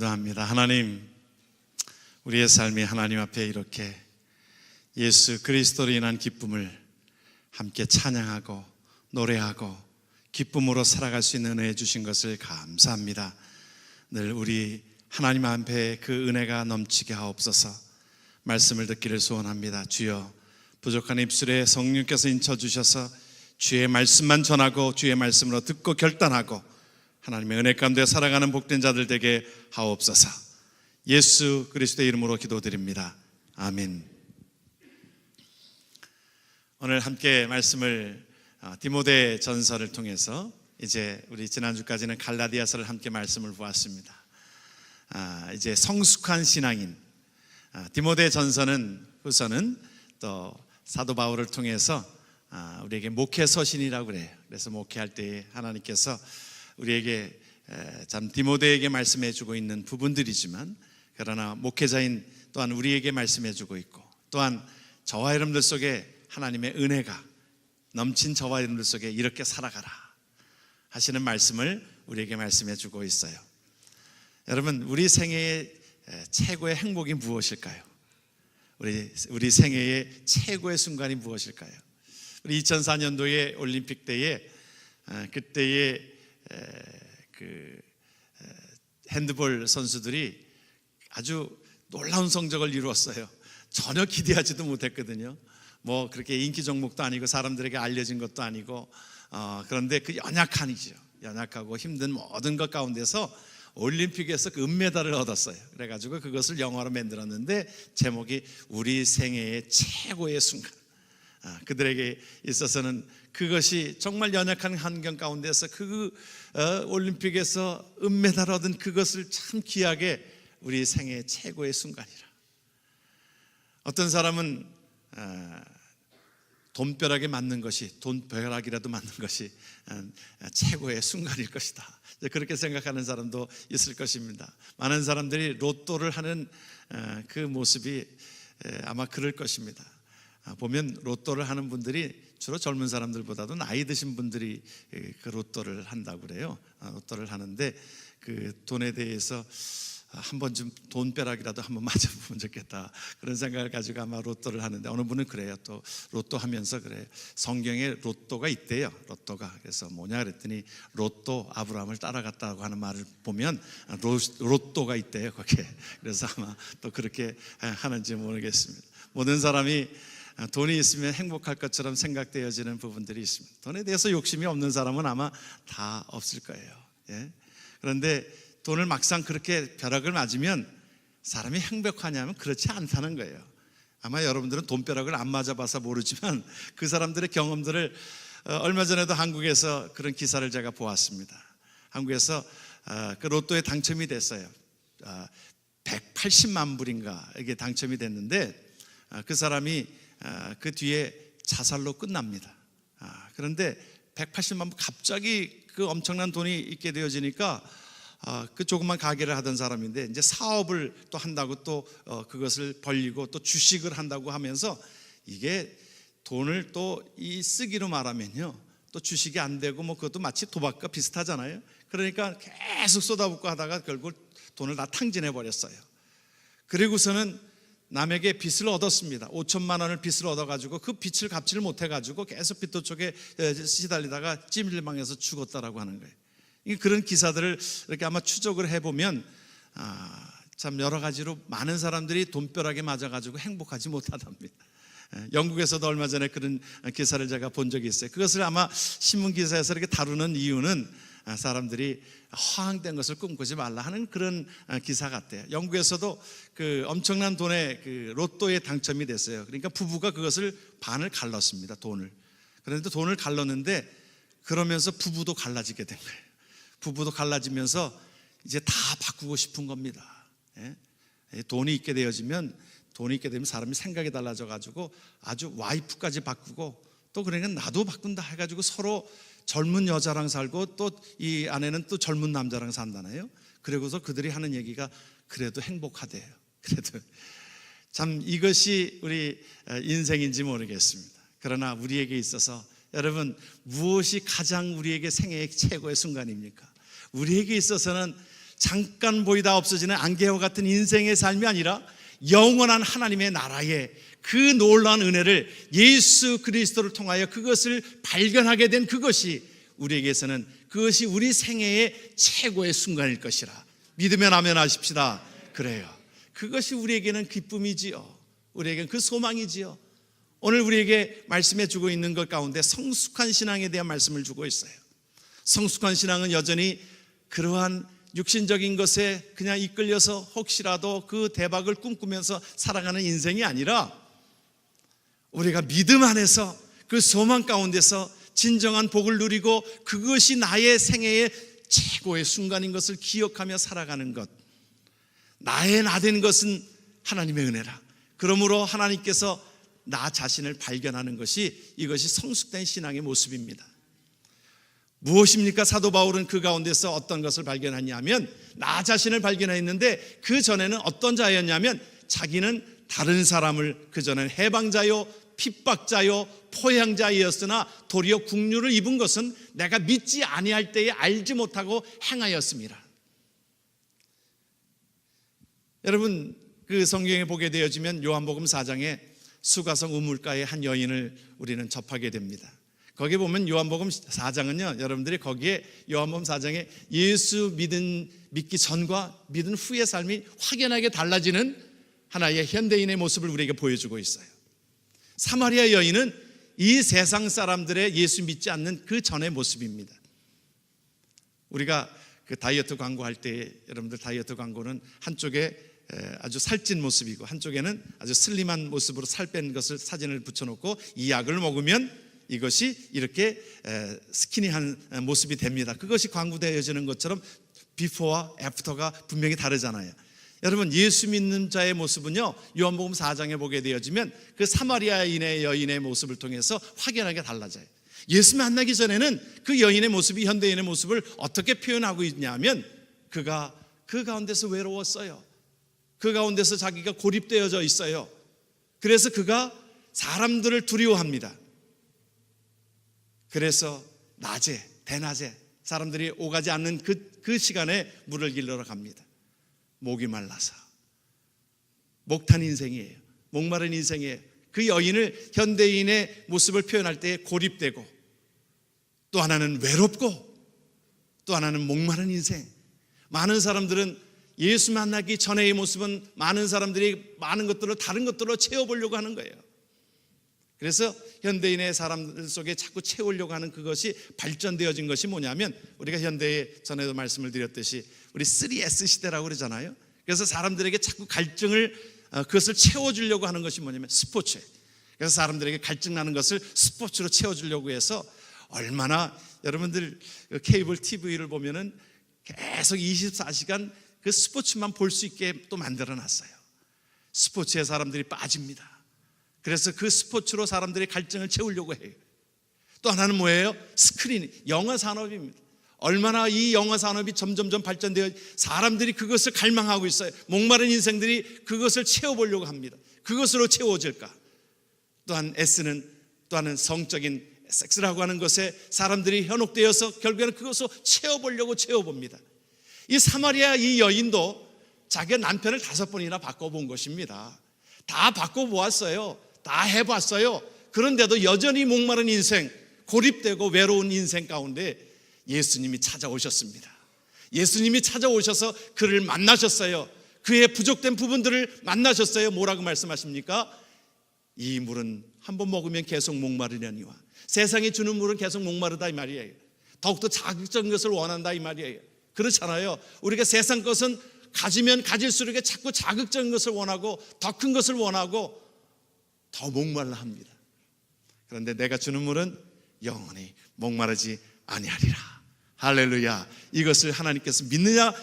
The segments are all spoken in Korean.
기도합니다. 하나님, 우리의 삶이 하나님 앞에 이렇게 예수 그리스도로 인한 기쁨을 함께 찬양하고 노래하고 기쁨으로 살아갈 수 있는 은혜 주신 것을 감사합니다. 늘 우리 하나님 앞에 그 은혜가 넘치게 하옵소서. 말씀을 듣기를 소원합니다. 주여, 부족한 입술에 성령께서 인쳐주셔서 주의 말씀만 전하고 주의 말씀으로 듣고 결단하고 하나님의 은혜 가운데 살아가는 복된 자들 되게 하옵소서. 예수 그리스도의 이름으로 기도드립니다. 아멘. 오늘 함께 말씀을 디모데 전서를 통해서 이제 우리 지난주까지는 갈라디아서를 함께 말씀을 보았습니다. 이제 성숙한 신앙인 디모데 전서는 후서는 또 사도 바울을 통해서 우리에게 목회 서신이라고 그래요. 그래서 목회할 때 하나님께서 우리에게 참 디모데에게 말씀해 주고 있는 부분들이지만, 그러나 목회자인 또한 우리에게 말씀해 주고 있고, 또한 저와 여러분들 속에 하나님의 은혜가 넘친 저와 여러분들 속에 이렇게 살아가라 하시는 말씀을 우리에게 말씀해 주고 있어요. 여러분, 우리 생애의 최고의 행복이 무엇일까요? 우리 생애의 최고의 순간이 무엇일까요? 우리 2004년도에 올림픽 때에 그때의 핸드볼 선수들이 아주 놀라운 성적을 이루었어요. 전혀 기대하지도 못했거든요. 뭐 그렇게 인기 종목도 아니고 사람들에게 알려진 것도 아니고, 그런데 그 연약하고 힘든 모든 것 가운데서 올림픽에서 그 은메달을 얻었어요. 그래가지고 그것을 영화로 만들었는데 제목이 우리 생애의 최고의 순간. 그들에게 있어서는 그것이 정말 연약한 환경 가운데서 올림픽에서 은메달을 얻은 그것을 참 귀하게 우리 생애의 최고의 순간이라. 어떤 사람은 돈벼락에 맞는 것이, 돈벼락이라도 맞는 것이 최고의 순간일 것이다, 그렇게 생각하는 사람도 있을 것입니다. 많은 사람들이 로또를 하는 그 모습이 아마 그럴 것입니다. 보면 로또를 하는 분들이 주로 젊은 사람들보다도 나이 드신 분들이 그 로또를 한다고 그래요. 로또를 하는데 그 돈에 대해서 한 번쯤 돈벼락이라도 한번 맞아보면 좋겠다, 그런 생각을 가지고 아마 로또를 하는데, 어느 분은 그래요. 또 로또 하면서 그래요. 성경에 로또가 있대요. 로또가. 그래서 뭐냐 그랬더니 로또 아브라함을 따라갔다고 하는 말을 보면 로또가 있대요, 거기에. 그래서 아마 또 그렇게 하는지 모르겠습니다. 모든 사람이 돈이 있으면 행복할 것처럼 생각되어지는 부분들이 있습니다. 돈에 대해서 욕심이 없는 사람은 아마 다 없을 거예요. 그런데 돈을 막상 그렇게 벼락을 맞으면 사람이 행복하냐면 그렇지 않다는 거예요. 아마 여러분들은 돈벼락을 안 맞아봐서 모르지만 그 사람들의 경험들을 얼마 전에도 한국에서 그런 기사를 제가 보았습니다. 한국에서 그 로또에 당첨이 됐어요. 180만 불인가 이게 당첨이 됐는데, 그 사람이 그 뒤에 자살로 끝납니다. 그런데 180만 불, 갑자기 그 엄청난 돈이 있게 되어지니까 그 조그만 가게를 하던 사람인데 이제 사업을 또 한다고 또 그것을 벌리고 또 주식을 한다고 하면서, 이게 돈을 또 이 쓰기로 말하면요, 또 주식이 안 되고 뭐 그것도 마치 도박과 비슷하잖아요. 그러니까 계속 쏟아붓고 하다가 결국 돈을 다 탕진해 버렸어요. 그리고서는 남에게 빚을 얻었습니다. 5천만 원을 빚을 얻어가지고 그 빚을 갚지를 못해가지고 계속 빚도 쪽에 시달리다가 찜질방에서 죽었다라고 하는 거예요. 그런 기사들을 이렇게 아마 추적을 해보면 참 여러 가지로 많은 사람들이 돈벼락에 맞아가지고 행복하지 못하답니다. 영국에서도 얼마 전에 그런 기사를 제가 본 적이 있어요. 그것을 아마 신문 기사에서 이렇게 다루는 이유는 사람들이 허황된 것을 꿈꾸지 말라 하는 그런 기사 같아요. 영국에서도 그 엄청난 돈의 그 로또에 당첨이 됐어요. 그러니까 부부가 그것을 반을 갈랐습니다. 그런데 돈을 갈랐는데 그러면서 부부도 갈라지게 된 거예요. 부부도 갈라지면서 이제 다 바꾸고 싶은 겁니다. 돈이 있게 되면 사람이 생각이 달라져가지고 아주 와이프까지 바꾸고, 또 그러니까 나도 바꾼다 해가지고 서로 젊은 여자랑 살고 또 이 아내는 또 젊은 남자랑 산다나요. 그러고서 그들이 하는 얘기가 그래도 행복하대요. 그래도 참 이것이 우리 인생인지 모르겠습니다. 그러나 우리에게 있어서 여러분, 무엇이 가장 우리에게 생애의 최고의 순간입니까? 우리에게 있어서는 잠깐 보이다 없어지는 안개와 같은 인생의 삶이 아니라 영원한 하나님의 나라의 그 놀라운 은혜를 예수 그리스도를 통하여 그것을 발견하게 된 그것이 우리에게서는 그것이 우리 생애의 최고의 순간일 것이라 믿으면 아멘 하십시다. 그래요. 그것이 우리에게는 기쁨이지요. 우리에게는 그 소망이지요. 오늘 우리에게 말씀해 주고 있는 것 가운데 성숙한 신앙에 대한 말씀을 주고 있어요. 성숙한 신앙은 여전히 그러한 육신적인 것에 그냥 이끌려서 혹시라도 그 대박을 꿈꾸면서 살아가는 인생이 아니라 우리가 믿음 안에서 그 소망 가운데서 진정한 복을 누리고 그것이 나의 생애의 최고의 순간인 것을 기억하며 살아가는 것. 나의 나된 것은 하나님의 은혜라. 그러므로 하나님께서 나 자신을 발견하는 것이 이것이 성숙된 신앙의 모습입니다. 무엇입니까? 사도 바울은 그 가운데서 어떤 것을 발견하냐면 나 자신을 발견했는데 그 전에는 어떤 자였냐면 자기는 다른 사람을 그전에는 해방자요 핍박자요 포양자였으나 도리어 국류를 입은 것은 내가 믿지 아니할 때에 알지 못하고 행하였습니다. 여러분 그 성경에 보게 되어지면 요한복음 4장에 수가성 우물가의 한 여인을 우리는 접하게 됩니다. 거기 보면 요한복음 4장은요 여러분들이 거기에 요한복음 4장에 예수 믿기 전과 믿은 후의 삶이 확연하게 달라지는 하나의 현대인의 모습을 우리에게 보여주고 있어요. 사마리아 여인은 이 세상 사람들의 예수 믿지 않는 그 전의 모습입니다. 우리가 그 다이어트 광고할 때 여러분들 다이어트 광고는 한쪽에 아주 살찐 모습이고 한쪽에는 아주 슬림한 모습으로 살 뺀 것을 사진을 붙여놓고 이 약을 먹으면 이것이 이렇게 스키니한 모습이 됩니다. 그것이 광고되어지는 것처럼 비포와 애프터가 분명히 다르잖아요. 여러분 예수 믿는 자의 모습은요 요한복음 4장에 보게 되어지면 그 사마리아인의 여인의 모습을 통해서 확연하게 달라져요. 예수 만나기 전에는 그 여인의 모습이 현대인의 모습을 어떻게 표현하고 있냐면 그가 그 가운데서 외로웠어요. 그 가운데서 자기가 고립되어져 있어요. 그래서 그가 사람들을 두려워합니다. 그래서 낮에 대낮에 사람들이 오가지 않는 그 시간에 물을 길러러 갑니다. 목이 말라서 목탄 인생이에요. 목마른 인생이에요. 그 여인을 현대인의 모습을 표현할 때 고립되고 또 하나는 외롭고 또 하나는 목마른 인생. 많은 사람들은 예수 만나기 전의 모습은 많은 사람들이 많은 것들을 다른 것들로 채워보려고 하는 거예요. 그래서 현대인의 사람들 속에 자꾸 채우려고 하는 그것이 발전되어진 것이 뭐냐면 우리가 현대에 전에도 말씀을 드렸듯이 우리 3S 시대라고 그러잖아요. 그래서 사람들에게 자꾸 갈증을 그것을 채워주려고 하는 것이 뭐냐면 스포츠예요. 그래서 사람들에게 갈증 나는 것을 스포츠로 채워주려고 해서 얼마나 여러분들 케이블 TV를 보면은 계속 24시간 그 스포츠만 볼 수 있게 또 만들어 놨어요. 스포츠에 사람들이 빠집니다. 그래서 그 스포츠로 사람들의 갈증을 채우려고 해요. 또 하나는 뭐예요? 스크린, 영화 산업입니다. 얼마나 이 영화 산업이 점점점 발전되어 사람들이 그것을 갈망하고 있어요. 목마른 인생들이 그것을 채워보려고 합니다. 그것으로 채워질까? 또한 S는 또한 성적인 섹스라고 하는 것에 사람들이 현혹되어서 결국에는 그것을 채워봅니다. 이 사마리아 이 여인도 자기 남편을 5번이나 바꿔본 것입니다. 다 바꿔보았어요. 다 해봤어요. 그런데도 여전히 목마른 인생, 고립되고 외로운 인생 가운데 예수님이 찾아오셨습니다. 예수님이 찾아오셔서 그를 만나셨어요. 그의 부족된 부분들을 만나셨어요. 뭐라고 말씀하십니까? 이 물은 한번 먹으면 계속 목마르려니와 세상이 주는 물은 계속 목마르다 이 말이에요. 더욱더 자극적인 것을 원한다 이 말이에요. 그렇잖아요. 우리가 세상 것은 가지면 가질수록 자꾸 자극적인 것을 원하고 더 큰 것을 원하고 더 목말라 합니다. 그런데 내가 주는 물은 영원히 목마르지 아니하리라. 할렐루야. 이것을 하나님께서 믿느냐?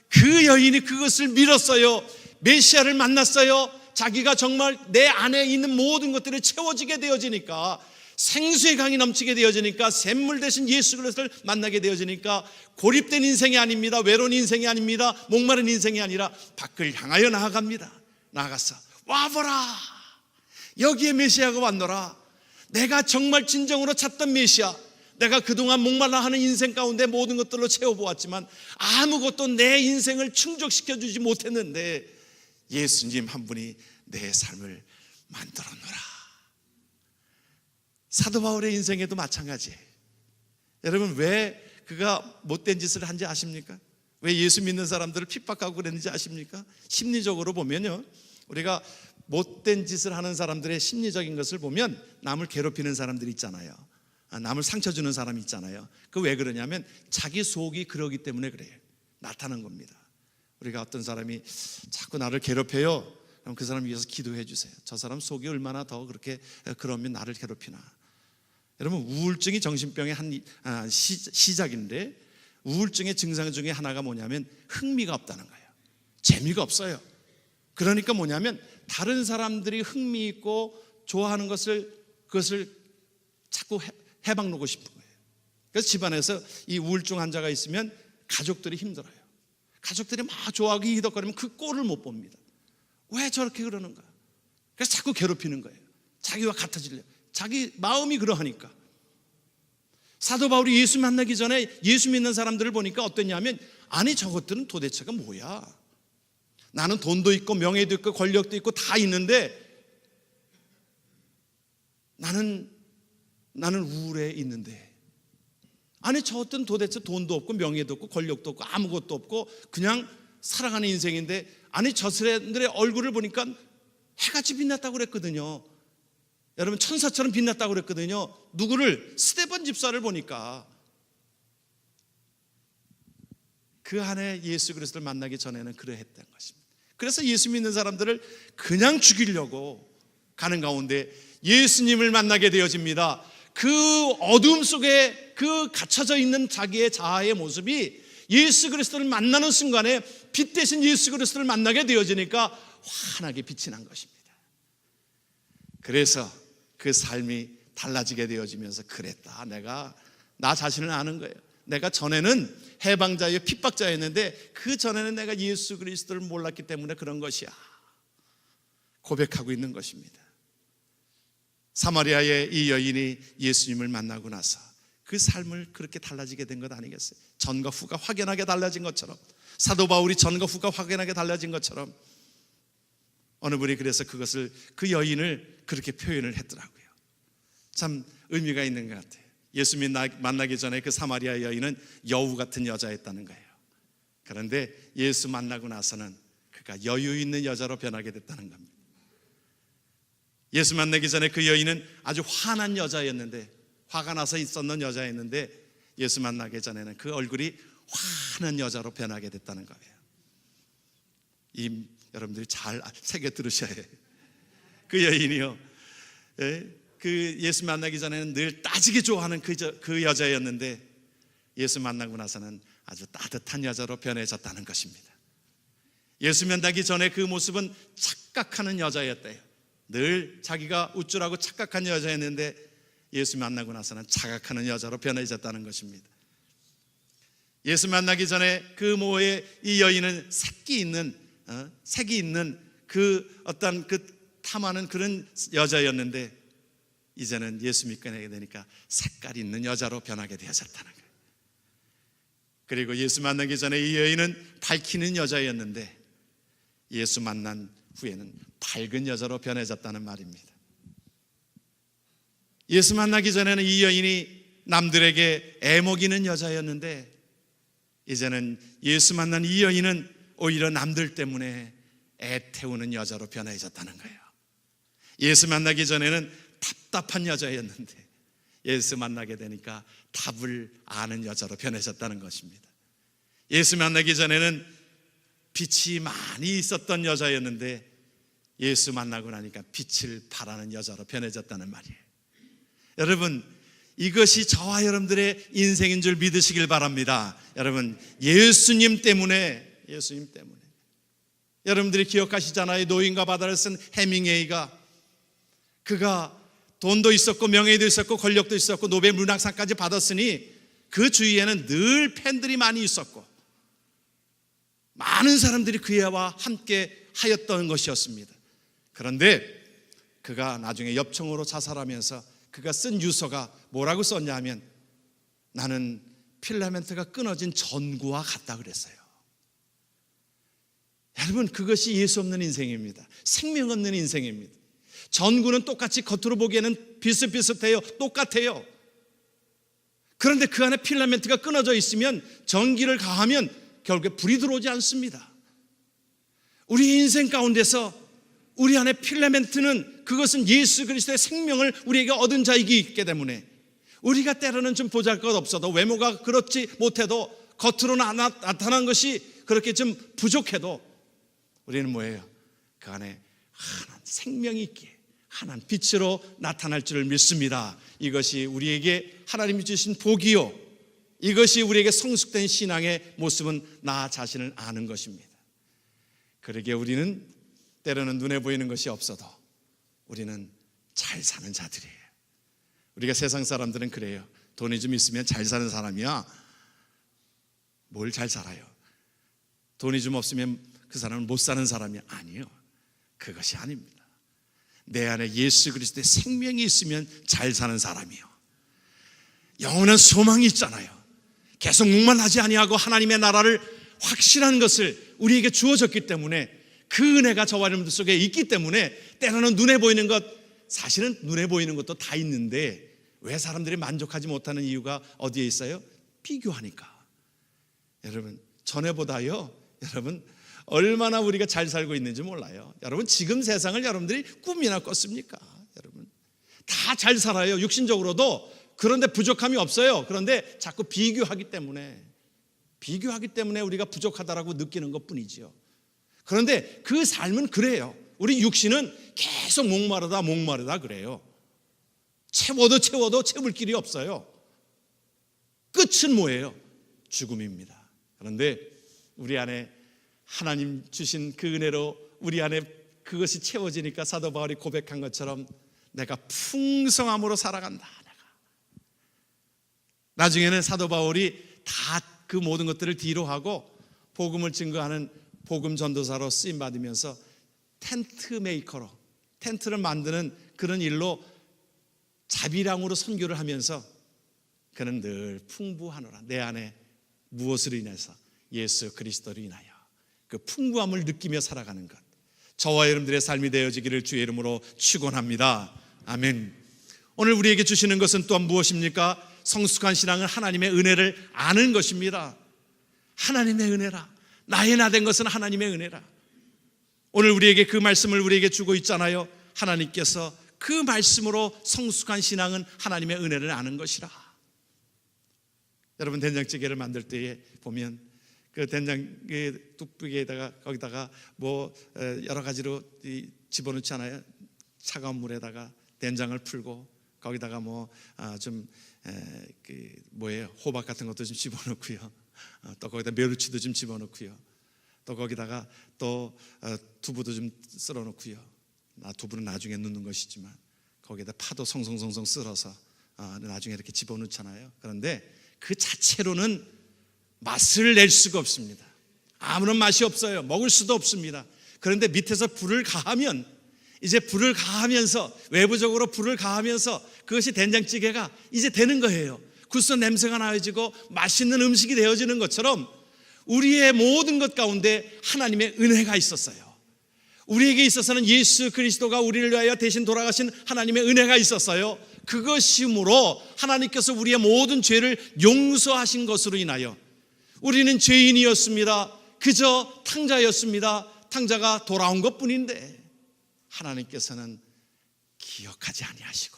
그 여인이 그것을 믿었어요. 메시아를 만났어요. 자기가 정말 내 안에 있는 모든 것들이 채워지게 되어지니까, 생수의 강이 넘치게 되어지니까, 샘물 대신 예수 그리스도를 만나게 되어지니까 고립된 인생이 아닙니다. 외로운 인생이 아닙니다. 목마른 인생이 아니라 밖을 향하여 나아갑니다. 나아가서 와보라, 여기에 메시아가 왔노라. 내가 정말 진정으로 찾던 메시아, 내가 그동안 목말라 하는 인생 가운데 모든 것들로 채워보았지만 아무것도 내 인생을 충족시켜주지 못했는데 예수님 한 분이 내 삶을 만들어 놓으라. 사도 바울의 인생에도 마찬가지예요. 여러분, 왜 그가 못된 짓을 한지 아십니까? 왜 예수 믿는 사람들을 핍박하고 그랬는지 아십니까? 심리적으로 보면요, 우리가 못된 짓을 하는 사람들의 심리적인 것을 보면 남을 괴롭히는 사람들이 있잖아요. 남을 상처 주는 사람이 있잖아요. 그 왜 그러냐면 자기 속이 그러기 때문에 그래요. 나타난 겁니다. 우리가 어떤 사람이 자꾸 나를 괴롭혀요, 그럼 그 사람 위해서 기도해 주세요. 저 사람 속이 얼마나 더 그렇게 그러면 나를 괴롭히나. 여러분, 우울증이 정신병의 한 시작인데, 우울증의 증상 중에 하나가 뭐냐면 흥미가 없다는 거예요. 재미가 없어요. 그러니까 뭐냐면 다른 사람들이 흥미있고 좋아하는 그것을 자꾸 해방 놓고 싶은 거예요. 그래서 집안에서 이 우울증 환자가 있으면 가족들이 힘들어요. 가족들이 막 좋아하고 희덕거리면 그 꼴을 못 봅니다. 왜 저렇게 그러는가? 그래서 자꾸 괴롭히는 거예요. 자기와 같아지려고. 자기 마음이 그러하니까. 사도 바울이 예수 만나기 전에 예수 믿는 사람들을 보니까 어땠냐면, 아니 저것들은 도대체가 뭐야? 나는 돈도 있고 명예도 있고 권력도 있고 다 있는데 나는 우울해 있는데, 아니 저것들은 도대체 돈도 없고 명예도 없고 권력도 없고 아무것도 없고 그냥 살아가는 인생인데, 아니 저 사람들의 얼굴을 보니까 해같이 빛났다고 그랬거든요. 여러분, 천사처럼 빛났다고 그랬거든요. 누구를? 스데반 집사를 보니까. 그 안에 예수 그리스도를 만나기 전에는 그러했던 것입니다. 그래서 예수 믿는 사람들을 그냥 죽이려고 가는 가운데 예수님을 만나게 되어집니다. 그 어둠 속에 그 갇혀져 있는 자기의 자아의 모습이 예수 그리스도를 만나는 순간에 빛 대신 예수 그리스도를 만나게 되어지니까 환하게 빛이 난 것입니다. 그래서 그 삶이 달라지게 되어지면서 그랬다. 내가 나 자신을 아는 거예요. 내가 전에는 해방자여 핍박자였는데 그 전에는 내가 예수 그리스도를 몰랐기 때문에 그런 것이야. 고백하고 있는 것입니다. 사마리아의 이 여인이 예수님을 만나고 나서 그 삶을 그렇게 달라지게 된 것 아니겠어요? 전과 후가 확연하게 달라진 것처럼, 사도 바울이 전과 후가 확연하게 달라진 것처럼 어느 분이 그래서 그 여인을 그렇게 표현을 했더라고요. 참 의미가 있는 것 같아요. 예수님 만나기 전에 그 사마리아 여인은 여우 같은 여자였다는 거예요. 그런데 예수 만나고 나서는 그가 여유 있는 여자로 변하게 됐다는 겁니다. 예수 만나기 전에 그 여인은 아주 화난 여자였는데, 화가 나서 있었는 여자였는데 예수 만나기 전에는 그 얼굴이 환한 여자로 변하게 됐다는 거예요. 여러분들이 잘 새겨 들으셔야 해요. 그 여인이요, 그 예수 만나기 전에는 늘 따지기 좋아하는 그 여자였는데 예수 만나고 나서는 아주 따뜻한 여자로 변해졌다는 것입니다. 예수 만나기 전에 그 모습은 착각하는 여자였대요. 늘 자기가 우쭐하고 착각한 여자였는데 예수 만나고 나서는 자각하는 여자로 변해졌다는 것입니다. 예수 만나기 전에 그 모의 이 여인은 색이 있는 그 어떤 그 탐하는 그런 여자였는데 이제는 예수 믿게 되니까 색깔 있는 여자로 변하게 되어졌다는 거예요. 그리고 예수 만나기 전에 이 여인은 밝히는 여자였는데 예수 만난 후에는 밝은 여자로 변해졌다는 말입니다. 예수 만나기 전에는 이 여인이 남들에게 애먹이는 여자였는데 이제는 예수 만난 이 여인은 오히려 남들 때문에 애태우는 여자로 변해졌다는 거예요. 예수 만나기 전에는 답답한 여자였는데 예수 만나게 되니까 답을 아는 여자로 변해졌다는 것입니다. 예수 만나기 전에는 빛이 많이 있었던 여자였는데 예수 만나고 나니까 빛을 발하는 여자로 변해졌다는 말이에요. 여러분, 이것이 저와 여러분들의 인생인 줄 믿으시길 바랍니다. 여러분, 예수님 때문에. 여러분들이 기억하시잖아요. 노인과 바다를 쓴 해밍웨이가, 그가 돈도 있었고 명예도 있었고 권력도 있었고 노벨 문학상까지 받았으니 그 주위에는 늘 팬들이 많이 있었고 많은 사람들이 그와 함께 하였던 것이었습니다. 그런데 그가 나중에 엽총으로 자살하면서 그가 쓴 유서가 뭐라고 썼냐면 나는 필라멘트가 끊어진 전구와 같다 그랬어요. 여러분, 그것이 예수 없는 인생입니다. 생명 없는 인생입니다. 전구는 똑같이 겉으로 보기에는 비슷비슷해요. 똑같아요. 그런데 그 안에 필라멘트가 끊어져 있으면, 전기를 가하면 결국에 불이 들어오지 않습니다. 우리 인생 가운데서 우리 안에 필라멘트는, 그것은 예수 그리스도의 생명을 우리에게 얻은 자이기 있기 때문에, 우리가 때로는 좀 보잘것없어도, 외모가 그렇지 못해도, 겉으로 나타난 것이 그렇게 좀 부족해도, 우리는 뭐예요? 그 안에 환한 생명이 있기에 환한 빛으로 나타날 줄을 믿습니다. 이것이 우리에게 하나님이 주신 복이요, 이것이 우리에게 성숙된 신앙의 모습은 나 자신을 아는 것입니다. 그러기에 우리는 때로는 눈에 보이는 것이 없어도 우리는 잘 사는 자들이에요. 우리가 세상 사람들은 그래요. 돈이 좀 있으면 잘 사는 사람이야. 뭘 잘 살아요? 돈이 좀 없으면 그 사람은 못 사는 사람이 아니에요. 그것이 아닙니다. 내 안에 예수 그리스도의 생명이 있으면 잘 사는 사람이요, 영원한 소망이 있잖아요. 계속 목말라지 아니하고 하나님의 나라를 확실한 것을 우리에게 주어졌기 때문에, 그 은혜가 저와 여러분들 속에 있기 때문에, 때로는 눈에 보이는 것, 사실은 눈에 보이는 것도 다 있는데 왜 사람들이 만족하지 못하는 이유가 어디에 있어요? 비교하니까. 여러분, 전에보다요, 여러분 얼마나 우리가 잘 살고 있는지 몰라요. 여러분, 지금 세상을 여러분들이 꿈이나 꿨습니까? 여러분, 다 잘 살아요, 육신적으로도. 그런데 부족함이 없어요. 그런데 자꾸 비교하기 때문에 우리가 부족하다라고 느끼는 것뿐이지요. 그런데 그 삶은 그래요. 우리 육신은 계속 목마르다 그래요. 채워도 채울 길이 없어요. 끝은 뭐예요? 죽음입니다. 그런데 우리 안에 하나님 주신 그 은혜로 우리 안에 그것이 채워지니까, 사도 바울이 고백한 것처럼 내가 풍성함으로 살아간다. 나중에는 사도 바울이 다 그 모든 것들을 뒤로 하고 복음을 증거하는 복음 전도사로 쓰임 받으면서 텐트 메이커로, 텐트를 만드는 그런 일로 자비량으로 선교를 하면서 그는 늘 풍부하노라. 내 안에 무엇으로 인해서? 예수 그리스도로 인하여 그 풍부함을 느끼며 살아가는 것, 저와 여러분들의 삶이 되어지기를 주의 이름으로 축원합니다. 아멘. 오늘 우리에게 주시는 것은 또한 무엇입니까? 성숙한 신앙은 하나님의 은혜를 아는 것입니다. 하나님의 은혜라. 나의 나 된 것은 하나님의 은혜라. 오늘 우리에게 그 말씀을 우리에게 주고 있잖아요. 하나님께서 그 말씀으로 성숙한 신앙은 하나님의 은혜를 아는 것이라. 여러분, 된장찌개를 만들 때에 보면 그 된장의 뚝배기에다가 거기다가 뭐 여러 가지로 집어넣잖아요. 차가운 물에다가 된장을 풀고 거기다가 호박 같은 것도 좀 집어넣고요. 또 거기다 멸치도 좀 집어넣고요. 또 거기다가 또 두부도 좀 썰어 놓고요. 두부는 나중에 넣는 것이지만 거기다 파도 송송송송 썰어서 나중에 이렇게 집어넣잖아요. 그런데 그 자체로는 맛을 낼 수가 없습니다. 아무런 맛이 없어요. 먹을 수도 없습니다. 그런데 밑에서 불을 가하면, 이제 불을 가하면서, 외부적으로 불을 가하면서 그것이 된장찌개가 이제 되는 거예요. 굳은 냄새가 나어지고 맛있는 음식이 되어지는 것처럼 우리의 모든 것 가운데 하나님의 은혜가 있었어요. 우리에게 있어서는 예수 그리스도가 우리를 위하여 대신 돌아가신 하나님의 은혜가 있었어요. 그것이므로 하나님께서 우리의 모든 죄를 용서하신 것으로 인하여 우리는 죄인이었습니다. 그저 탕자였습니다. 탕자가 돌아온 것뿐인데 하나님께서는 기억하지 아니하시고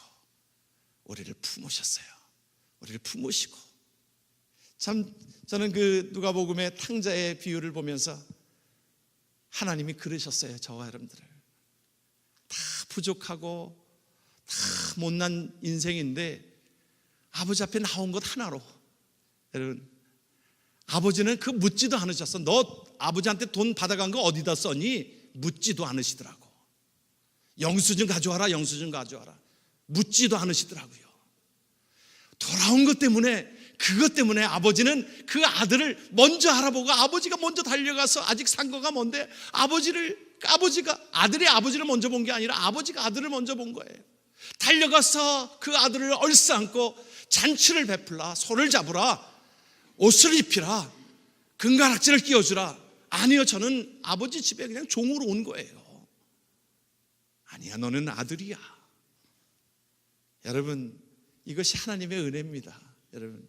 우리를 품으셨어요. 우리를 품으시고, 참 저는 그 누가복음의 탕자의 비유를 보면서 하나님이 그러셨어요. 저와 여러분들을 다 부족하고 다 못난 인생인데 아버지 앞에 나온 것 하나로, 여러분, 아버지는 그 묻지도 않으셨어. 너 아버지한테 돈 받아간 거 어디다 썼니? 묻지도 않으시더라고. 영수증 가져와라, 영수증 가져와라. 묻지도 않으시더라고요. 돌아온 것 때문에, 그것 때문에 아버지는 그 아들을 먼저 알아보고, 아버지가 먼저 달려가서, 아직 산 거가 뭔데 아버지가 아들이 아버지를 먼저 본 게 아니라 아버지가 아들을 먼저 본 거예요. 달려가서 그 아들을 얼싸안고 잔치를 베풀라, 손을 잡으라, 옷을 입히라, 금가락지를 끼워주라. 아니요, 저는 아버지 집에 그냥 종으로 온 거예요. 아니야, 너는 아들이야. 여러분, 이것이 하나님의 은혜입니다. 여러분,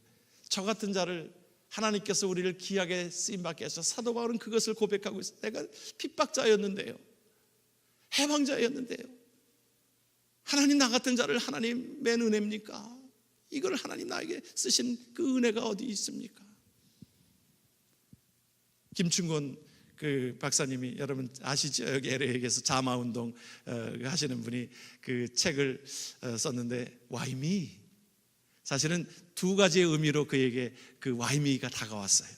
저 같은 자를 하나님께서 우리를 귀하게 쓰임받게 하셔서 사도 바울은 그것을 고백하고 있어요. 내가 핍박자였는데요, 해방자였는데요, 하나님 나 같은 자를 하나님의 은혜입니까? 이걸 하나님 나에게 쓰신 그 은혜가 어디 있습니까? 김충곤 그 박사님이, 여러분 아시죠? 여기 LA에서 자마운동 하시는 분이 그 책을 썼는데, Why me? 사실은 두 가지의 의미로 그에게 그 Why me가 다가왔어요.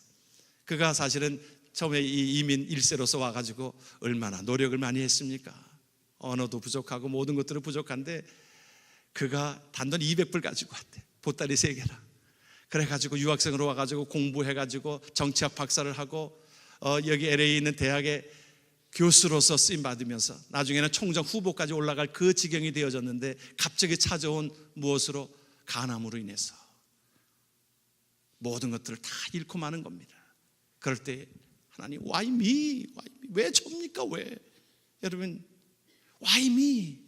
그가 사실은 처음에 이 이민 1세로서 와가지고 얼마나 노력을 많이 했습니까? 언어도 부족하고 모든 것들은 부족한데 그가 단돈 200불 가지고 왔대. 보따리 3개나. 그래가지고 유학생으로 와가지고 공부해가지고 정치학 박사를 하고 여기 LA에 있는 대학에 교수로서 쓰임받으면서 나중에는 총장 후보까지 올라갈 그 지경이 되어졌는데, 갑자기 찾아온 무엇으로? 간암으로 인해서 모든 것들을 다 잃고 마는 겁니다. 그럴 때 하나님, Why me? Why me? 왜 접니까? 왜? 여러분, Why me?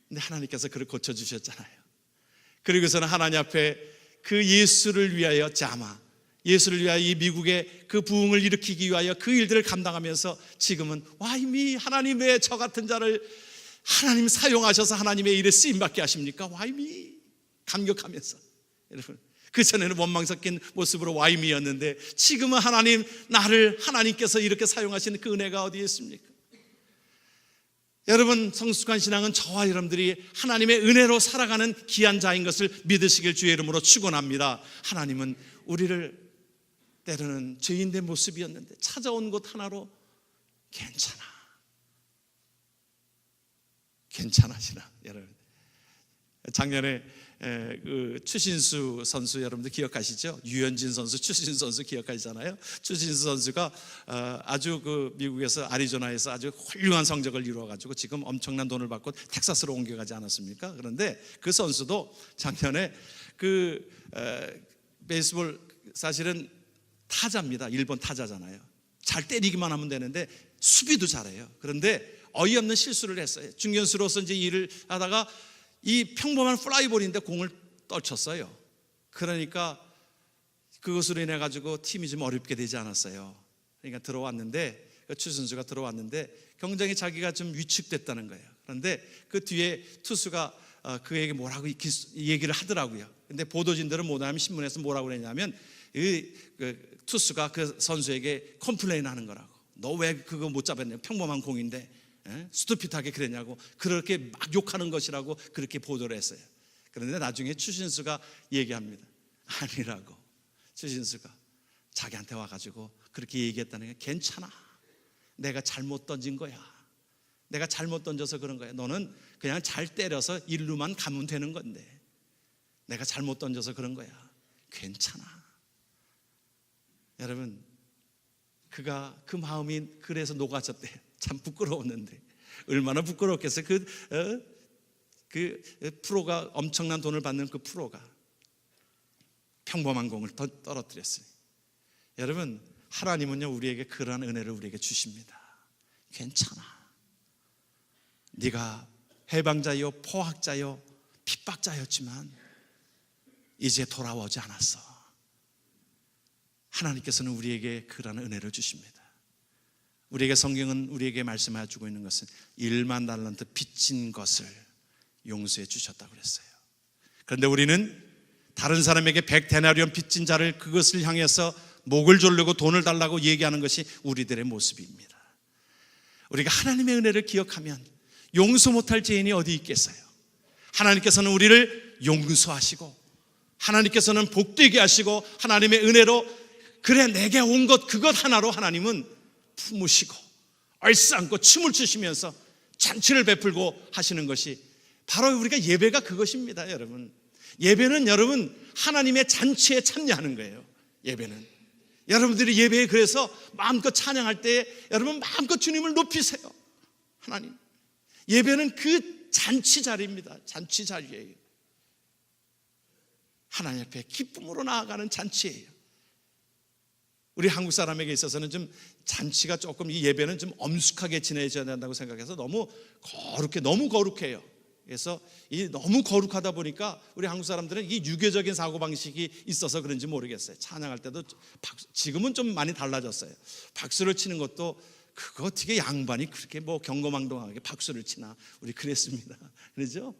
근데 하나님께서 그를 고쳐주셨잖아요. 그리고서는 하나님 앞에 그 예수를 위하여 예수를 위하여 이 미국의 그 부흥을 일으키기 위하여 그 일들을 감당하면서 지금은 Why me? 하나님 왜 저 같은 자를 하나님 사용하셔서 하나님의 일에 쓰임받게 하십니까? Why me? 감격하면서. 여러분, 그전에는 원망 섞인 모습으로 Why me였는데 지금은 하나님, 나를 하나님께서 이렇게 사용하시는 그 은혜가 어디에 있습니까? 여러분, 성숙한 신앙은 저와 여러분들이 하나님의 은혜로 살아가는 귀한 자인 것을 믿으시길 주의 이름으로 축원합니다. 하나님은 우리를 때로는 죄인된 모습이었는데 찾아온 것 하나로 괜찮아시나? 여러분, 작년에 그 추신수 선수 여러분들 기억하시죠? 유현진 선수, 추신수 선수 기억하시잖아요. 추신수 선수가 아주 그 미국에서 아리조나에서 아주 훌륭한 성적을 이루어가지고 지금 엄청난 돈을 받고 텍사스로 옮겨가지 않았습니까? 그런데 그 선수도 작년에 그 베이스볼, 사실은 타자입니다. 일본 타자잖아요. 잘 때리기만 하면 되는데 수비도 잘해요. 그런데 어이없는 실수를 했어요. 중견수로서 이제 일을 하다가 이 평범한 플라이볼인데 공을 떨쳤어요. 그러니까 그것으로 인해 가지고 팀이 좀 어렵게 되지 않았어요. 그러니까 들어왔는데, 추 선수가 들어왔는데 굉장히 자기가 좀 위축됐다는 거예요. 그런데 그 뒤에 투수가 그에게 뭐라고 얘기를 하더라고요. 근데 보도진들은 뭐냐면, 신문에서 뭐라고 그랬냐면 그 투수가 그 선수에게 컴플레인 하는 거라고. 너 왜 그거 못 잡았냐? 평범한 공인데 스투핏하게 그랬냐고, 그렇게 막 욕하는 것이라고 그렇게 보도를 했어요. 그런데 나중에 추신수가 얘기합니다. 아니라고. 추신수가 자기한테 와가지고 그렇게 얘기했다는 게, 괜찮아, 내가 잘못 던진 거야, 내가 잘못 던져서 그런 거야, 너는 그냥 잘 때려서 일루만 가면 되는 건데 내가 잘못 던져서 그런 거야, 괜찮아. 여러분, 그가 그 마음이 그래서 녹아졌대요. 참 부끄러웠는데 얼마나 부끄럽겠어요. 그 프로가, 엄청난 돈을 받는 그 프로가 평범한 공을 떨어뜨렸어요. 여러분, 하나님은요 우리에게 그러한 은혜를 우리에게 주십니다. 괜찮아, 네가 해방자요 포학자요 핍박자였지만 이제 돌아오지 않았어. 하나님께서는 우리에게 그러한 은혜를 주십니다. 우리에게 성경은 우리에게 말씀해 주고 있는 것은 1만 달란트 빚진 것을 용서해 주셨다고 그랬어요. 그런데 우리는 다른 사람에게 100데나리온 빚진 자를, 그것을 향해서 목을 조르고 돈을 달라고 얘기하는 것이 우리들의 모습입니다. 우리가 하나님의 은혜를 기억하면 용서 못할 죄인이 어디 있겠어요? 하나님께서는 우리를 용서하시고, 하나님께서는 복되게 하시고, 하나님의 은혜로 그래 내게 온 것 그것 하나로 하나님은 품으시고 얼싸안고 춤을 추시면서 잔치를 베풀고 하시는 것이 바로 우리가 예배가 그것입니다. 여러분, 예배는 여러분 하나님의 잔치에 참여하는 거예요. 예배는 여러분들이 예배에 그래서 마음껏 찬양할 때 여러분 마음껏 주님을 높이세요. 하나님, 예배는 그 잔치 자리입니다. 잔치 자리예요. 하나님 앞에 기쁨으로 나아가는 잔치예요. 우리 한국 사람에게 있어서는 좀 잔치가 조금, 이 예배는 좀 엄숙하게 지내져야 된다고 생각해서 너무 거룩해요. 그래서 이 너무 거룩하다 보니까 우리 한국 사람들은 이 유교적인 사고방식이 있어서 그런지 모르겠어요. 찬양할 때도 지금은 좀 많이 달라졌어요. 박수를 치는 것도 그거 어떻게 양반이 그렇게 뭐 경거망동하게 박수를 치나, 우리 그랬습니다. 그렇죠?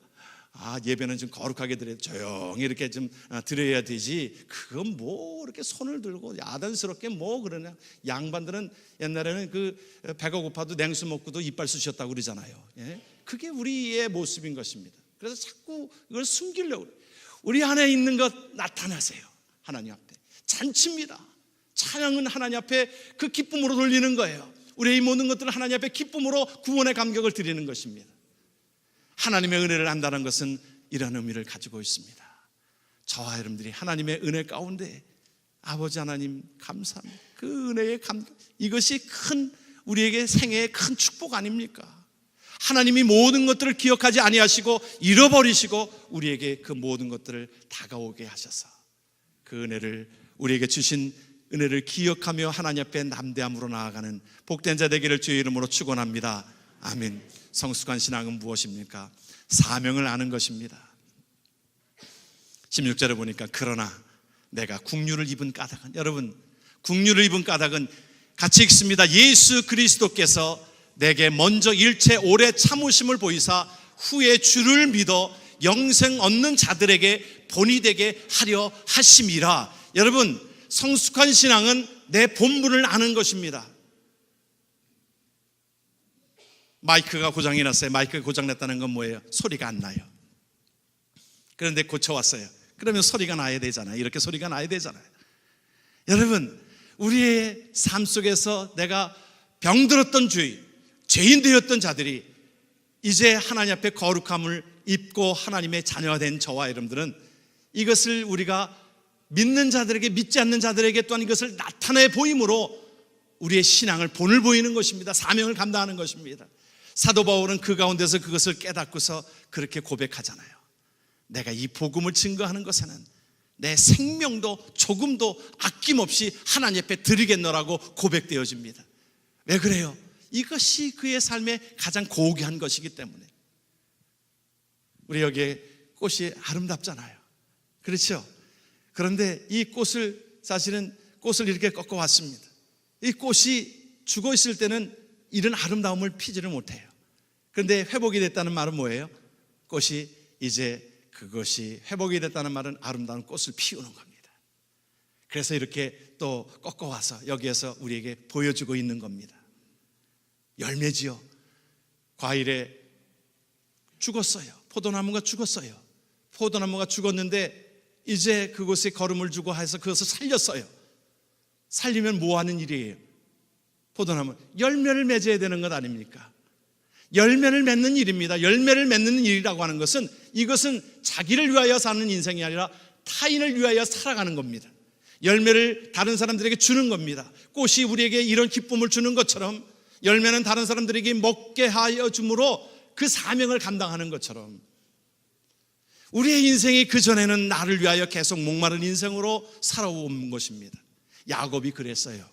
예배는 좀 거룩하게 드려야, 조용히 이렇게 좀 드려야 되지, 그건 뭐 이렇게 손을 들고 야단스럽게 뭐 그러냐. 양반들은 옛날에는 그 배가 고파도 냉수 먹고도 이빨 쑤셨다고 그러잖아요. 예? 그게 우리의 모습인 것입니다. 그래서 자꾸 이걸 숨기려고 그래요. 우리 안에 있는 것 나타나세요. 하나님 앞에 잔치입니다. 찬양은 하나님 앞에 그 기쁨으로 돌리는 거예요. 우리의 모든 것들은 하나님 앞에 기쁨으로 구원의 감격을 드리는 것입니다. 하나님의 은혜를 안다는 것은 이런 의미를 가지고 있습니다. 저와 여러분들이 하나님의 은혜 가운데, 아버지 하나님 감사합니다. 그 은혜의 감격, 이것이 큰, 우리에게 생애의 큰 축복 아닙니까? 하나님이 모든 것들을 기억하지 아니하시고 잃어버리시고 우리에게 그 모든 것들을 다가오게 하셔서 그 은혜를, 우리에게 주신 은혜를 기억하며 하나님 앞에 담대함으로 나아가는 복된 자 되기를 주의 이름으로 축원합니다. 아멘. 성숙한 신앙은 무엇입니까? 사명을 아는 것입니다. 16절에 보니까 그러나 내가 국류를 입은 까닭은, 여러분 국류를 입은 까닭은 같이 읽습니다. 예수 그리스도께서 내게 먼저 일체 오래 참으심을 보이사 후에 주를 믿어 영생 얻는 자들에게 본이 되게 하려 하심이라. 여러분, 성숙한 신앙은 내 본분을 아는 것입니다. 마이크가 고장이 났어요. 마이크가 고장났다는 건 뭐예요? 소리가 안 나요. 그런데 고쳐왔어요. 그러면 소리가 나야 되잖아요. 이렇게 소리가 나야 되잖아요. 여러분, 우리의 삶 속에서 내가 병들었던 주의, 죄인 되었던 자들이 이제 하나님 앞에 거룩함을 입고 하나님의 자녀가 된 저와 여러분들은 이것을 우리가 믿는 자들에게, 믿지 않는 자들에게 또한 이것을 나타내 보임으로 우리의 신앙을 본을 보이는 것입니다. 사명을 감당하는 것입니다. 사도 바울은 그 가운데서 그것을 깨닫고서 그렇게 고백하잖아요. 내가 이 복음을 증거하는 것에는 내 생명도 조금도 아낌없이 하나님 앞에 드리겠노라고 고백되어집니다. 왜 그래요? 이것이 그의 삶의 가장 고귀한 것이기 때문에. 우리 여기에 꽃이 아름답잖아요. 그렇죠? 그런데 이 꽃을, 사실은 꽃을 이렇게 꺾어왔습니다. 이 꽃이 죽어 있을 때는 이런 아름다움을 피지를 못해요. 그런데 회복이 됐다는 말은 뭐예요? 꽃이 이제, 그것이 회복이 됐다는 말은 아름다운 꽃을 피우는 겁니다. 그래서 이렇게 또 꺾어와서 여기에서 우리에게 보여주고 있는 겁니다. 열매지요. 과일에 죽었어요. 포도나무가 죽었어요. 포도나무가 죽었는데 이제 그곳에 거름을 주고 해서 그것을 살렸어요. 살리면 뭐 하는 일이에요? 포도나무 열매를 맺어야 되는 것 아닙니까? 열매를 맺는 일입니다. 열매를 맺는 일이라고 하는 것은, 이것은 자기를 위하여 사는 인생이 아니라 타인을 위하여 살아가는 겁니다. 열매를 다른 사람들에게 주는 겁니다. 꽃이 우리에게 이런 기쁨을 주는 것처럼 열매는 다른 사람들에게 먹게 하여 줌으로 그 사명을 감당하는 것처럼 우리의 인생이 그전에는 나를 위하여 계속 목마른 인생으로 살아온 것입니다. 야곱이 그랬어요.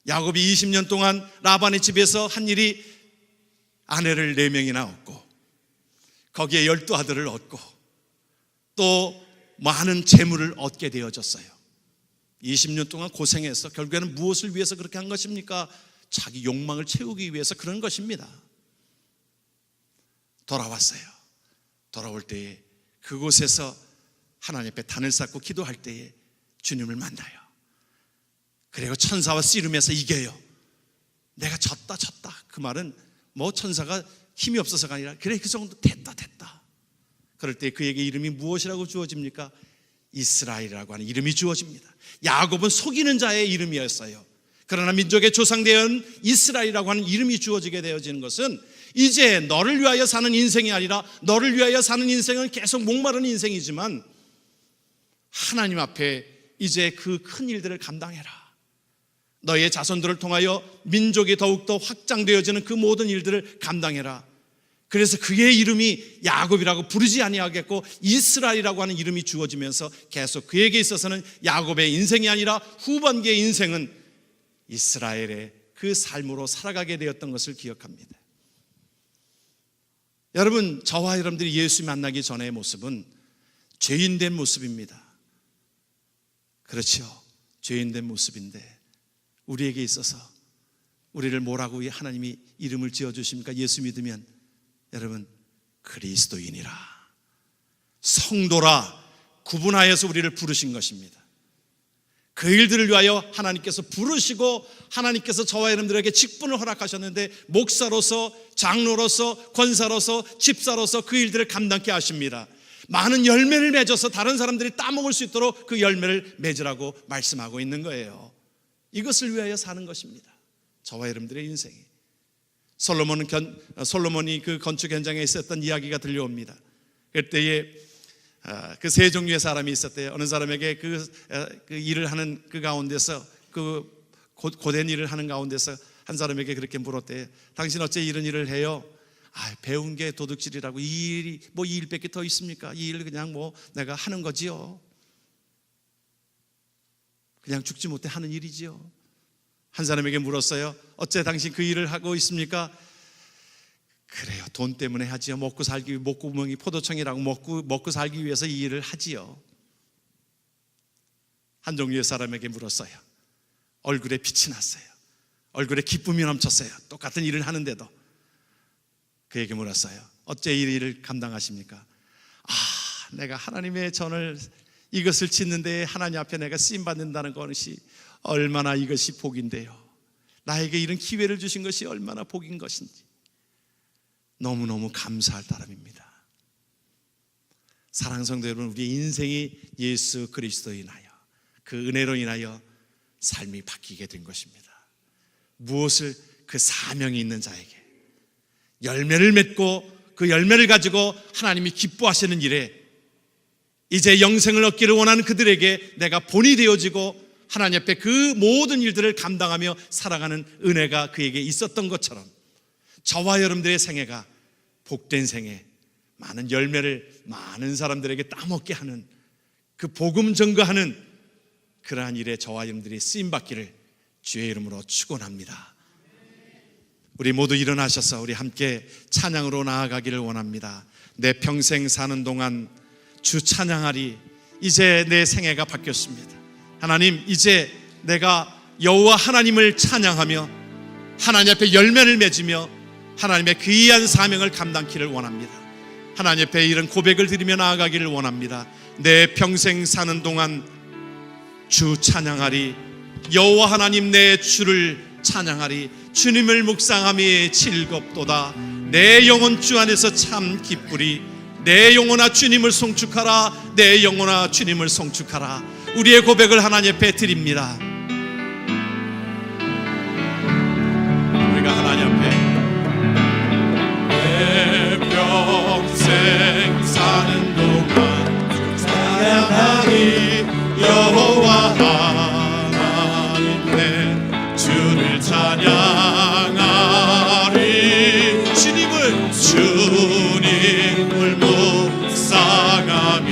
야곱이 20년 동안 라반의 집에서 한 일이 아내를 4명이나 얻고 거기에 12아들을 얻고 또 많은 재물을 얻게 되어졌어요. 20년 동안 고생해서 결국에는 무엇을 위해서 그렇게 한 것입니까? 자기 욕망을 채우기 위해서 그런 것입니다. 돌아왔어요. 돌아올 때에 그곳에서 하나님 앞에 단을 쌓고 기도할 때에 주님을 만나요. 그리고 천사와 씨름해서 이겨요. 내가 졌다. 그 말은 뭐 천사가 힘이 없어서가 아니라 그래, 그 정도 됐다. 그럴 때 그에게 이름이 무엇이라고 주어집니까? 이스라엘이라고 하는 이름이 주어집니다. 야곱은 속이는 자의 이름이었어요. 그러나 민족의 조상되은 이스라엘이라고 하는 이름이 주어지게 되어지는 것은 이제 너를 위하여 사는 인생이 아니라, 너를 위하여 사는 인생은 계속 목마른 인생이지만 하나님 앞에 이제 그 큰 일들을 감당해라. 너의 자손들을 통하여 민족이 더욱더 확장되어지는 그 모든 일들을 감당해라. 그래서 그의 이름이 야곱이라고 부르지 아니하겠고 이스라엘이라고 하는 이름이 주어지면서 계속 그에게 있어서는 야곱의 인생이 아니라 후반기의 인생은 이스라엘의 그 삶으로 살아가게 되었던 것을 기억합니다. 여러분, 저와 여러분들이 예수 만나기 전의 모습은 죄인된 모습입니다. 그렇죠. 죄인된 모습인데 우리에게 있어서 우리를 뭐라고 하나님이 이름을 지어주십니까? 예수 믿으면 여러분, 그리스도인이라, 성도라 구분하여서 우리를 부르신 것입니다. 그 일들을 위하여 하나님께서 부르시고 하나님께서 저와 여러분들에게 직분을 허락하셨는데 목사로서, 장로로서, 권사로서, 집사로서 그 일들을 감당케 하십니다. 많은 열매를 맺어서 다른 사람들이 따먹을 수 있도록 그 열매를 맺으라고 말씀하고 있는 거예요. 이것을 위하여 사는 것입니다. 저와 여러분들의 인생이. 솔로몬이 그 건축 현장에 있었던 이야기가 들려옵니다. 그때에 그 세 종류의 사람이 있었대요. 어느 사람에게 그 일을 하는 그 가운데서, 그 고된 일을 하는 가운데서 한 사람에게 그렇게 물었대요. 당신 어째 이런 일을 해요? 배운 게 도둑질이라고. 이 일이 뭐 이 일밖에 더 있습니까? 이 일을 그냥 뭐 내가 하는 거지요. 그냥 죽지 못해 하는 일이지요. 한 사람에게 물었어요. 어째 당신 그 일을 하고 있습니까? 그래요, 돈 때문에 하지요. 먹고 살기 위해, 목구멍이 포도청이라고 먹고 살기 위해서 이 일을 하지요. 한 종류의 사람에게 물었어요. 얼굴에 빛이 났어요. 얼굴에 기쁨이 넘쳤어요. 똑같은 일을 하는데도. 그에게 물었어요. 어째 이 일을 감당하십니까? 내가 하나님의 전을 이것을 짓는데 하나님 앞에 내가 쓰임받는다는 것이 얼마나 이것이 복인데요. 나에게 이런 기회를 주신 것이 얼마나 복인 것인지 너무너무 감사할 따름입니다. 사랑하는 성도 여러분, 우리의 인생이 예수 그리스도로 인하여, 그 은혜로 인하여 삶이 바뀌게 된 것입니다. 무엇을? 그 사명이 있는 자에게 열매를 맺고 그 열매를 가지고 하나님이 기뻐하시는 일에 이제 영생을 얻기를 원하는 그들에게 내가 본이 되어지고 하나님 앞에 그 모든 일들을 감당하며 살아가는 은혜가 그에게 있었던 것처럼 저와 여러분들의 생애가 복된 생애, 많은 열매를 많은 사람들에게 따먹게 하는, 그 복음 전거하는 그러한 일에 저와 여러분들이 쓰임받기를 주의 이름으로 축원합니다. 우리 모두 일어나셔서 우리 함께 찬양으로 나아가기를 원합니다. 내 평생 사는 동안 주 찬양하리. 이제 내 생애가 바뀌었습니다. 하나님, 이제 내가 여호와 하나님을 찬양하며 하나님 앞에 열매를 맺으며 하나님의 귀한 사명을 감당키를 원합니다. 하나님 앞에 이런 고백을 드리며 나아가기를 원합니다. 내 평생 사는 동안 주 찬양하리. 여호와 하나님 내 주를 찬양하리. 주님을 묵상함이 즐겁도다. 내 영혼 주 안에서 참 기쁘리. 내 영혼아 주님을 송축하라. 내 영혼아 주님을 송축하라. 우리의 고백을 하나님 앞에 드립니다. 우리가 하나님 앞에 내 평생 사는 동안 찬양하리. 여호와 하나님 내 주를 찬양하리. 주님을 묵상함이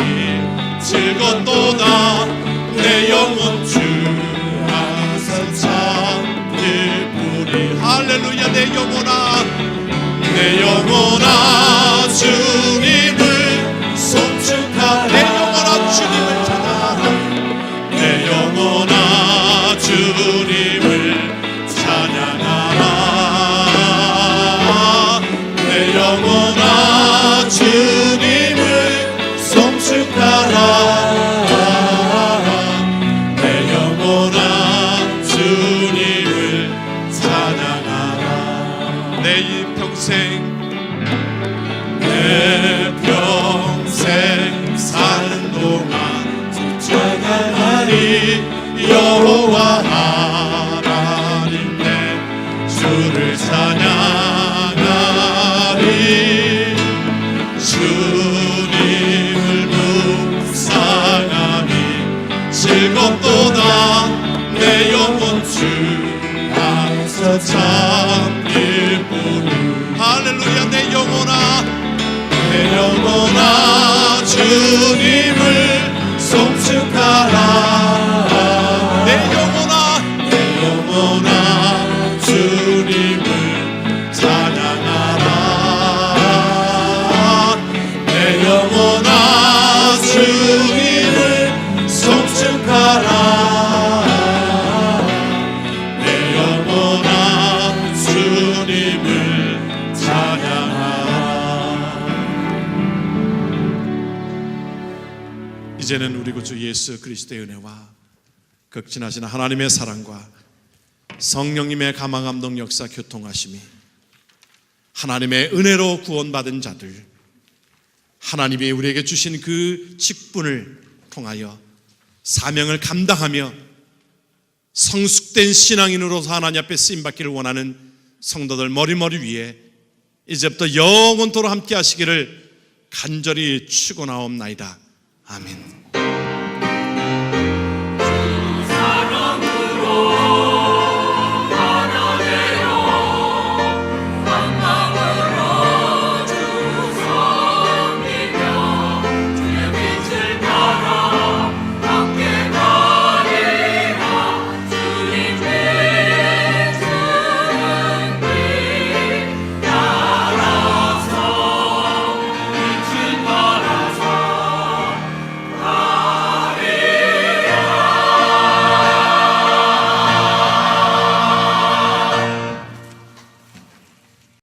즐겁도다. 내 영혼 주 안에서 참 기쁘리. 할렐루야. 내 영혼아 주님을 송축하라. 내 영혼아 주님을 찬양하라. 내 영혼아 주님을 찬양하라. 내 영혼아 주님을 송축하라. 내 영혼아 주님을 찬양하라. 내 평생 사는 동안 찬양하리. 여호와 하나님 내 주를 찬양하리. 주님을 묵상함이 즐겁도다. 내 영혼 주 안에서 참 기쁘리. 할렐루야. 내 영혼아 주님을 송축하라. 내 영혼아 주님을 찬양하라. 내 영혼아 주님을 송축하라. 내 영혼아 주님을 찬양하라. 이제는 우리 구주 예수 그리스도의 은혜와 극진하신 하나님의 사랑과 성령님의 감화감동 역사 교통하심이 하나님의 은혜로 구원받은 자들, 하나님이 우리에게 주신 그 직분을 통하여 사명을 감당하며 성숙된 신앙인으로서 하나님 앞에 쓰임받기를 원하는 성도들 머리머리 위에 이제부터 영원토록 함께 하시기를 간절히 축원하옵나이다. 아멘.